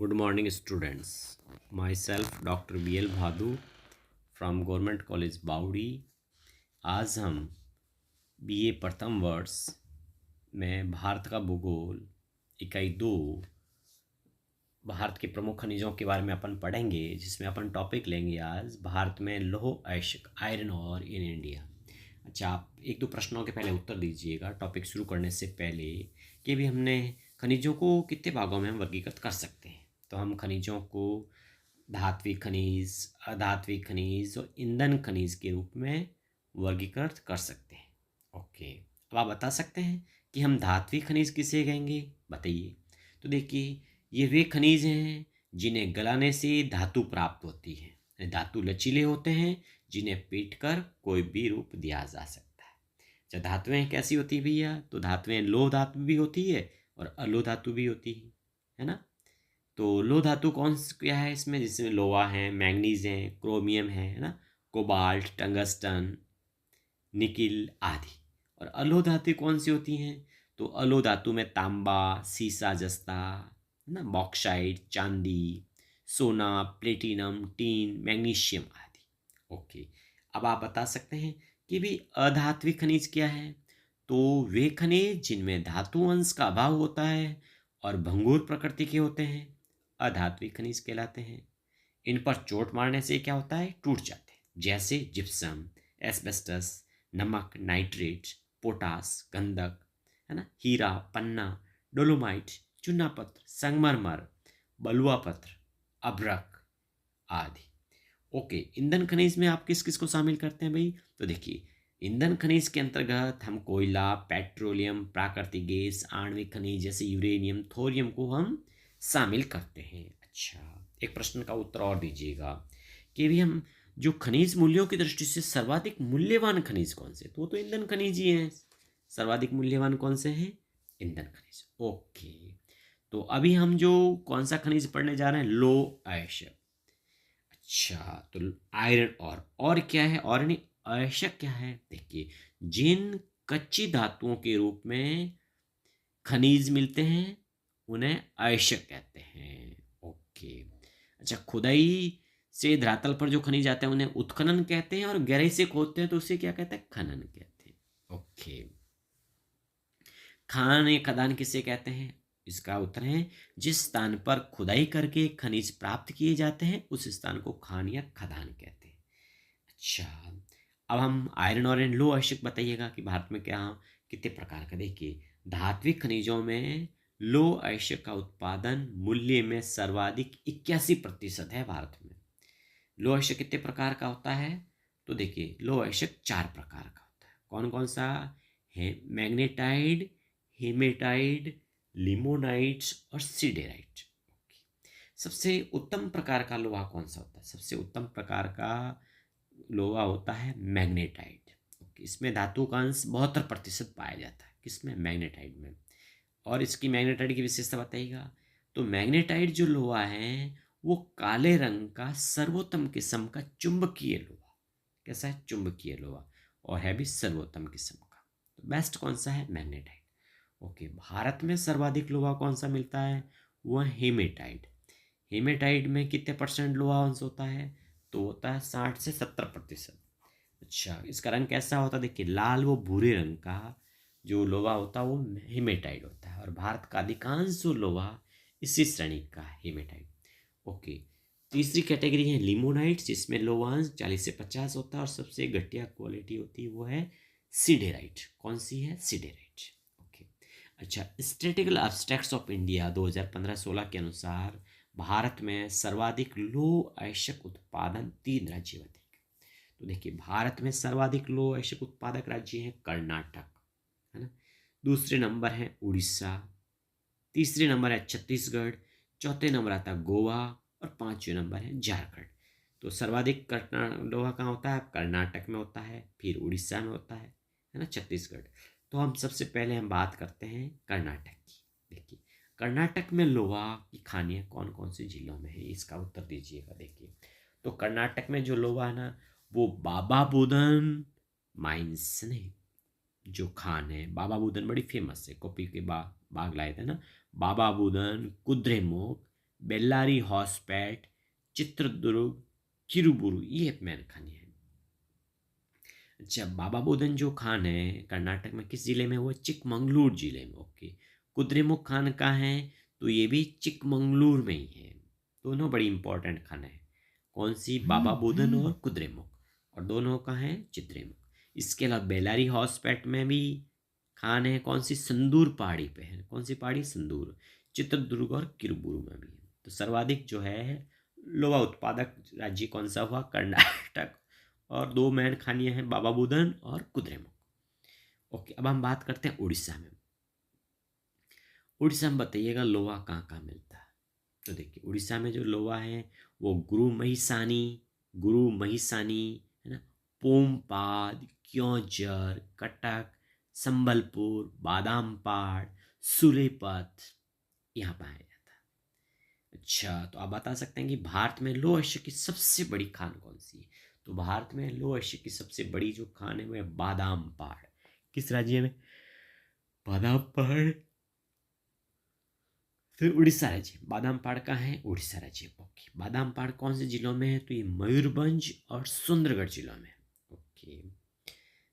Good morning, students. Myself, Dr. B.L. Bhadu from Government College बाउड़ी। आज हम BA प्रथम वर्ष में भारत का भूगोल इकाई 2 भारत के प्रमुख खनिजों के बारे में अपन पढ़ेंगे, जिसमें अपन टॉपिक लेंगे आज भारत में लौह अयस्क आयरन और इन इंडिया। अच्छा, आप एक दो प्रश्नों के पहले उत्तर दीजिएगा टॉपिक शुरू करने से पहले कि भी हमने खनिजों को कितने भागों में हम वर्गीकृत कर सकते हैं। तो हम खनिजों को धात्विक खनिज, अधात्विक खनिज और ईंधन खनिज के रूप में वर्गीकृत कर सकते हैं। ओके, अब आप बता सकते हैं कि हम धात्विक खनिज किसे कहेंगे, बताइए। तो देखिए, ये वे खनिज हैं जिन्हें गलाने से धातु प्राप्त होती है। धातु लचीले होते हैं जिन्हें पीट कर कोई भी रूप दिया जा सकता है। जब धातुएं कैसी होती है भैया, तो धातुएं लोह धातु भी होती है और अलोह धातु भी होती है ना। तो लोह धातु कौन क्या है इसमें, जिसमें लोहा है, मैंगनीज है, क्रोमियम है ना, कोबाल्ट, टंगस्टन, निकिल आदि। और अलोह धातु कौन सी होती हैं, तो अलोह धातु में तांबा, सीसा, जस्ता है ना, बॉक्साइट, चांदी, सोना, प्लेटिनम, टीन, मैग्नीशियम आदि। ओके, अब आप बता सकते हैं कि भी अधात्विक खनिज क्या है। तो वे खनिज जिनमें धातु अंश का अभाव होता है और भंगुर प्रकृति के होते हैं अधात्विक खनिज कहलाते हैं। इन पर चोट मारने से क्या होता है, टूट जाते हैं, जैसे जिप्सम, एस्बेस्टस, नमक, नाइट्रेट, पोटास, गंधक है ना, हीरा, पन्ना, डोलोमाइट, चूना पत्थर, संगमरमर, बलुआ पत्थर, अभ्रक आदि। ओके, ईंधन खनिज में आप किस किस को शामिल करते हैं भाई। तो देखिए, ईंधन खनिज के अंतर्गत हम कोयला, पेट्रोलियम, प्राकृतिक गैस, आणविक खनिज जैसे यूरेनियम, थोरियम को हम शामिल करते हैं। अच्छा, एक प्रश्न का उत्तर और दीजिएगा कि भी हम जो खनिज मूल्यों की दृष्टि से सर्वाधिक मूल्यवान खनिज कौन से, तो वो तो ईंधन खनिज ही हैं। सर्वाधिक मूल्यवान कौन से हैं, ईंधन खनिज। ओके, तो अभी हम जो कौन सा खनिज पढ़ने जा रहे हैं, लौह अयस्क। अच्छा, तो आयरन और क्या है, और नहीं अयस्क क्या है, देखिए जिन कच्ची धातुओं के रूप में खनिज मिलते हैं उन्हें अयस्क कहते हैं। ओके, अच्छा, खुदाई से धरातल पर जो खनिज आते हैं उन्हें उत्खनन कहते हैं, और गहराई से खोदते हैं तो उसे क्या कहते हैं, खनन कहते हैं। ओके, खान या खदान किसे कहते हैं, इसका उत्तर है जिस स्थान पर खुदाई करके खनिज प्राप्त किए जाते हैं उस स्थान को खान या खदान कहते हैं। अच्छा, अब हम आयरन और लो अयस्क बताइएगा कि भारत में क्या कितने प्रकार का। देखिए, धात्विक खनिजों में लो अयस्क का उत्पादन मूल्य में सर्वाधिक 81% है भारत में। लो अयस्क कितने प्रकार का होता है, तो देखिए लो अयस्क 4 प्रकार का होता है। कौन कौन सा है, मैग्नेटाइड, हेमेटाइड, लिमोनाइट्स और सिडेराइट। सबसे उत्तम प्रकार का लोहा कौन सा होता है, सबसे उत्तम प्रकार का लोहा होता है मैग्नेटाइट। इसमें धातु का अंश 72% पाया जाता है, किसमें, मैग्नेटाइट में। और इसकी मैग्नेटाइट की विशेषता बताइएगा। तो मैग्नेटाइट जो लोहा है वो काले रंग का सर्वोत्तम किस्म का चुंबकीय लोहा, कैसा है, चुंबकीय लोहा, और है भी सर्वोत्तम किस्म का। तो बेस्ट कौन सा है, मैग्नेटाइट। ओके, भारत में सर्वाधिक लोहा कौन सा मिलता है, वह हेमेटाइट। हेमेटाइट में कितने परसेंट लोहा अंश होता है, तो होता है 60 से 70%। अच्छा, इसका रंग कैसा होता है, देखिए लाल वो भूरे रंग का जो लोहा होता है वो हेमेटाइट होता है, और भारत का अधिकांश जो लोहा इसी श्रेणी का हेमेटाइट। ओके, तीसरी कैटेगरी है लिमोनाइट, जिसमें लोहांश 40 से 50 होता है, और सबसे घटिया क्वालिटी होती है वो है सिडेराइट। कौन सी है, सिडेराइट। ओके, अच्छा, स्टैटिस्टिकल एब्स्ट्रैक्ट्स ऑफ इंडिया 2015-16 के अनुसार भारत में सर्वाधिक लौह अयस्क उत्पादन 3 राज्यों में। तो देखिए, भारत में सर्वाधिक लौह अयस्क उत्पादक राज्य है कर्नाटक, है ना, दूसरे नंबर है उड़ीसा, तीसरे नंबर है छत्तीसगढ़, चौथे नंबर आता है गोवा, और पांचवें नंबर है झारखंड। तो सर्वाधिक लोहा कहाँ होता है, कर्नाटक में होता है, फिर उड़ीसा में होता है ना, छत्तीसगढ़। तो हम सबसे पहले हम बात करते हैं कर्नाटक की। देखिए, कर्नाटक में लोहा की खानियाँ कौन कौन से जिलों में है, इसका उत्तर दीजिएगा। देखिए, तो कर्नाटक में जो लोहा है ना, वो बाबा बुदन माइंस नहीं, जो खान है बाबा बुदन बड़ी फेमस है, कॉपी के बाग लाए थे ना, बाबा बुदन, कुद्रेमुख, बेल्लारी हॉसपेट, चित्रदुर्ग, किरुबुरु, ये मेन खाने हैं। अच्छा, बाबा बुदन जो खान है कर्नाटक में किस जिले में, वो चिकमंगलूर जिले में। ओके। कुद्रेमुख खान कहाँ है, तो ये भी चिकमंगलूर में ही है। दोनों बड़ी इंपॉर्टेंट खान है। कौन सी, बाबा बुदन और कुद्रेमुख, और दोनों का है चित्रेमुख। इसके अलावा बेलारी हॉसपेट में भी खान है, कौन सी, संदूर पहाड़ी पे है। कौन सी पहाड़ी, संदूर। चित्रदुर्ग और किरुबुरु में भी है। तो सर्वाधिक जो है लोहा उत्पादक राज्य कौन सा हुआ, कर्नाटक। और दो मैन खानियां हैं, बाबा बुदन और कुद्रेमुख। ओके, अब हम बात करते हैं उड़ीसा में। उड़ीसा में बताइएगा लोहा कहाँ कहाँ मिलता है। तो देखिए उड़ीसा में जो लोहा है वो गुरु महिसानी है ना, पोमपाद, क्योंझर, कटक, संबलपुर, बादामपाड़, सुलेपत, यहाँ पाया जाता है। अच्छा, तो आप बता सकते हैं कि भारत में लौह अयस्क की सबसे बड़ी खान कौन सी है। तो भारत में लौह अयस्क की सबसे बड़ी जो खान है वो है बादामपाड़। किस राज्य में, बादामपाड़, फिर उड़ीसा राज्य। बादामपाड़ का है, उड़ीसा राज्य। ओके, बादामपाड़ कौन से जिलों में है, तो ये मयूरभंज और सुंदरगढ़ जिलों में। ओके।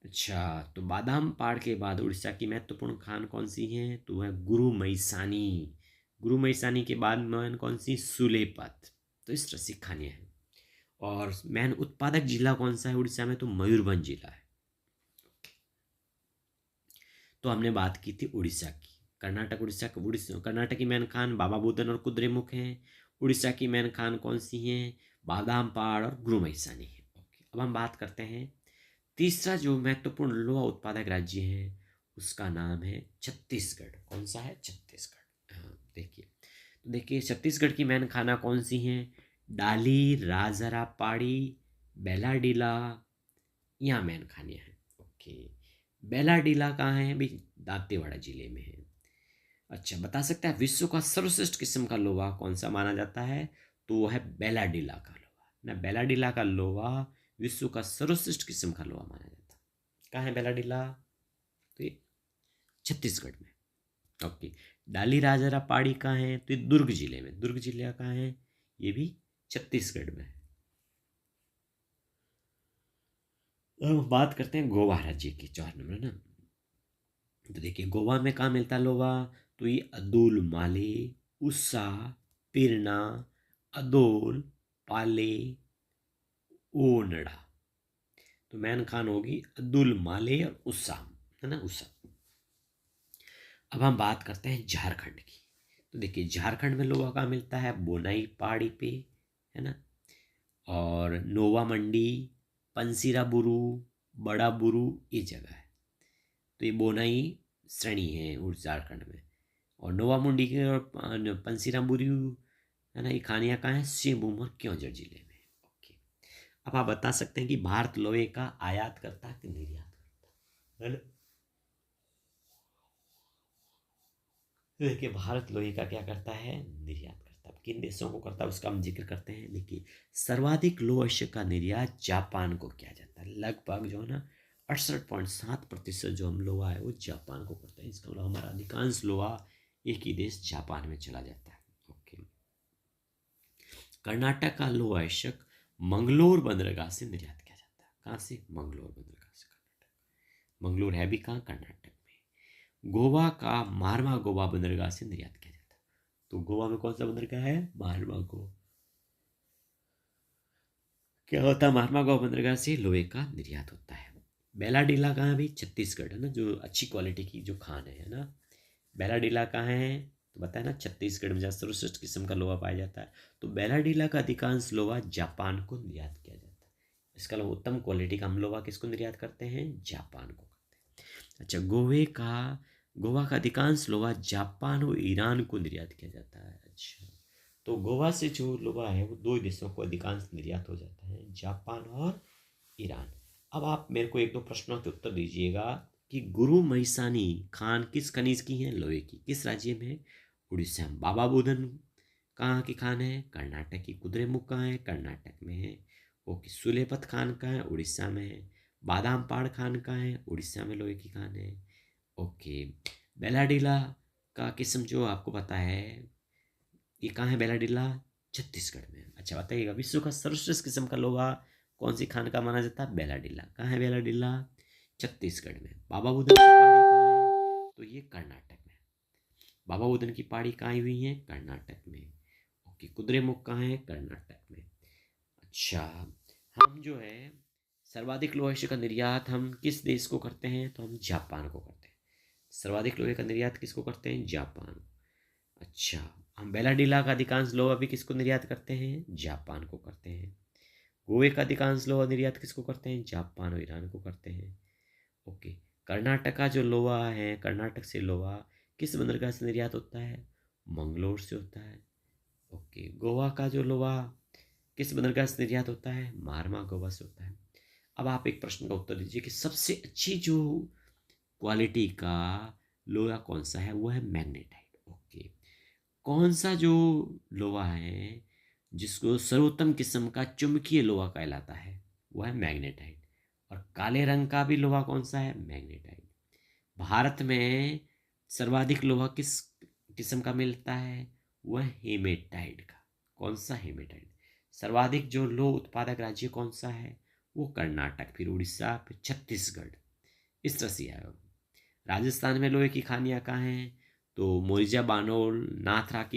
अच्छा, तो बादामपाड़ के बाद उड़ीसा की महत्वपूर्ण खान कौन सी है, तो वह गुरु महिसानी के बाद में कौन सी, सुलेपत। तो इस तरह से खानियां हैं। और मैन उत्पादक जिला कौन सा है उड़ीसा में, तो मयूरभंज जिला है। तो हमने बात की थी उड़ीसा की। उड़ीसा कर्नाटक की मैन खान बाबा बुदन और कुद्रेमुख हैं। उड़ीसा की मैन खान कौन सी हैं, बादामपाड़ और गुरु महिसानी है। ओके, अब हम बात करते हैं तीसरा जो महत्वपूर्ण लोहा उत्पादक राज्य है, उसका नाम है छत्तीसगढ़। कौन सा है, छत्तीसगढ़। हाँ, देखिए छत्तीसगढ़ की मैन खाना कौन सी हैं, डाली, राजरापाड़ी, बेलाडीला, यहाँ मैन खानियाँ हैं। ओके, बेलाडीला कहाँ है भी, दांतेवाड़ा जिले में है। अच्छा, बता सकता है विश्व का सर्वश्रेष्ठ किस्म का लोहा कौन सा माना जाता है, तो वो है बेलाडीला का लोहा ना। बेलाडीला का लोहा विश्व का सर्वश्रेष्ठ किस्म का लोहा माना जाता है। कहाँ है बेलाडीला, तो ये छत्तीसगढ़ में। ओके, डाली राजरा पहाड़ी कहाँ है, तो ये दुर्ग जिले में। दुर्ग जिला कहाँ है, ये भी छत्तीसगढ़ में है। अब बात करते हैं गोवा राज्य की, 4 नंबर ना। तो देखिए गोवा में कहाँ मिलता है लोहा, तो ये अदुल माले, उसा, पिरना, अदोल, पाले, ओनड़ा। तो मैन खान होगी अब्दुल माले और उसा, है ना, उसा। अब हम बात करते हैं झारखंड की। तो देखिए झारखंड में लोहा कहाँ मिलता है, बोनाई पहाड़ी पे, है ना, और नोवा मंडी, पंसीरा बुरू, बड़ा बुरू, ये जगह है। तो ये बोनाई श्रेणी है उस झारखंड में। और नोवा मुंडी के और पंसीरा बुरू, है ना, ये खानिया कहाँ है, सिंहभूम और क्योंझर जिले में। ओके, अब आप बता सकते हैं कि भारत लोहे का आयात करता है कि निर्यात करता है ना। देखिए भारत लोहे का क्या करता है, निर्यात करता है। किन देशों को करता है उसका हम जिक्र करते हैं। देखिए सर्वाधिक लोह अयस्क का निर्यात जापान को किया जाता है। लगभग जो है ना 68.7% जो हम लोहा है वो जापान को करता है। इसका मतलब हमारा अधिकांश लोहा एक ही देश जापान में चला जाता है। ओके, कर्नाटक का लोह अयस्क मंगलोर बंदरगाह से निर्यात किया जाता है। कहाँ से, मंगलोर बंदरगाह से। कर्नाटक, मंगलोर है भी कहाँ, कर्नाटक में। गोवा का मारवा गोवा बंदरगाह से निर्यात किया जाता है। तो गोवा में कौन सा बंदरगाह है, मारवा गोवा। क्या होता है, मारवा गोवा बंदरगाह से लोहे का निर्यात होता है। बेलाडीला कहाँ भी, छत्तीसगढ़ है ना, जो अच्छी क्वालिटी की जो खान है ना। बेलाडीला कहाँ है, तो बताया ना छत्तीसगढ़ में जहाँ सर्वश्रेष्ठ किस्म का लोहा पाया जाता है। तो बेलाडीला का अधिकांश लोहा जापान को निर्यात किया जाता है। इसका लोहा उत्तम क्वालिटी का हम लोहा किसको निर्यात करते हैं, जापान को करते हैं। अच्छा, गोवा का अधिकांश लोहा जापान और ईरान को निर्यात किया जाता है। अच्छा, तो गोवा से जो लोहा है वो दो देशों को अधिकांश निर्यात हो जाता है, जापान और ईरान। अब आप मेरे को एक दो प्रश्नों के उत्तर दीजिएगा कि गुरु महिसानी खान किस खनिज की है, लोहे की, किस राज्य में, उड़ीसा में। बाबा बुदन कहाँ की खान है, कर्नाटक की। कुद्रेमुख कहाँ है, कर्नाटक में है। ओके, सुलेपत खान कहाँ है, उड़ीसा में है। बादामपाड़ खान कहाँ है, उड़ीसा में लोहे की खान है। ओके, बेलाडीला का किस्म जो आपको पता है ये कहाँ है बेलाडिल्ला? छत्तीसगढ़ में। अच्छा बताइएगा, विश्व का सर्वश्रेष्ठ किस्म का लोहा कौन सी खान का माना जाता है? बेलाडिल्ला। कहाँ है बेलाडिल्ला? छत्तीसगढ़ में। बाबा बुदन की पहाड़ी कहाँ है? तो ये कर्नाटक में। बाबा बुदन की पहाड़ी कहाँ हुई है? कर्नाटक में। ओके, कुद्रेमुख कहाँ है? कर्नाटक में। अच्छा, हम जो है सर्वाधिक लोहे का निर्यात हम किस देश को करते हैं? तो हम जापान को करते हैं। सर्वाधिक लोहे का निर्यात किसको करते हैं? जापान। अच्छा, हम बेलाडीला का अधिकांश लोहा भी किसको निर्यात करते हैं? जापान को करते हैं। गोवे का अधिकांश लोहा निर्यात किसको करते हैं? जापान और ईरान को करते हैं। ओके, कर्नाटक का जो लोहा है, कर्नाटक से लोहा किस बंदरगाह से निर्यात होता है? मंगलोर से होता है। ओके, गोवा का जो लोहा किस बंदरगाह से निर्यात होता है? मारमा गोवा से होता है। अब आप एक प्रश्न का उत्तर दीजिए कि सबसे अच्छी जो क्वालिटी का लोहा कौन सा है? वो है मैग्नेटाइट। ओके, कौन सा जो लोहा है जिसको सर्वोत्तम किस्म का चुंबकीय लोहा कहलाता है? वो है मैग्नेटाइट। और काले रंग का भी लोहा कौन सा है? मैग्नेटाइट। भारत में सर्वाधिक लोहा किस किस्म का मिलता है? वो है हेमेटाइट का। कौन सा? हेमेटाइट। सर्वाधिक जो लोह उत्पादक राज्य कौन सा है? वो कर्नाटक, फिर उड़ीसा, फिर छत्तीसगढ़। इस तरह से आया। राजस्थान में लोहे की खानियां कहाँ हैं? तो मोरिजा बानोल, नाथरा की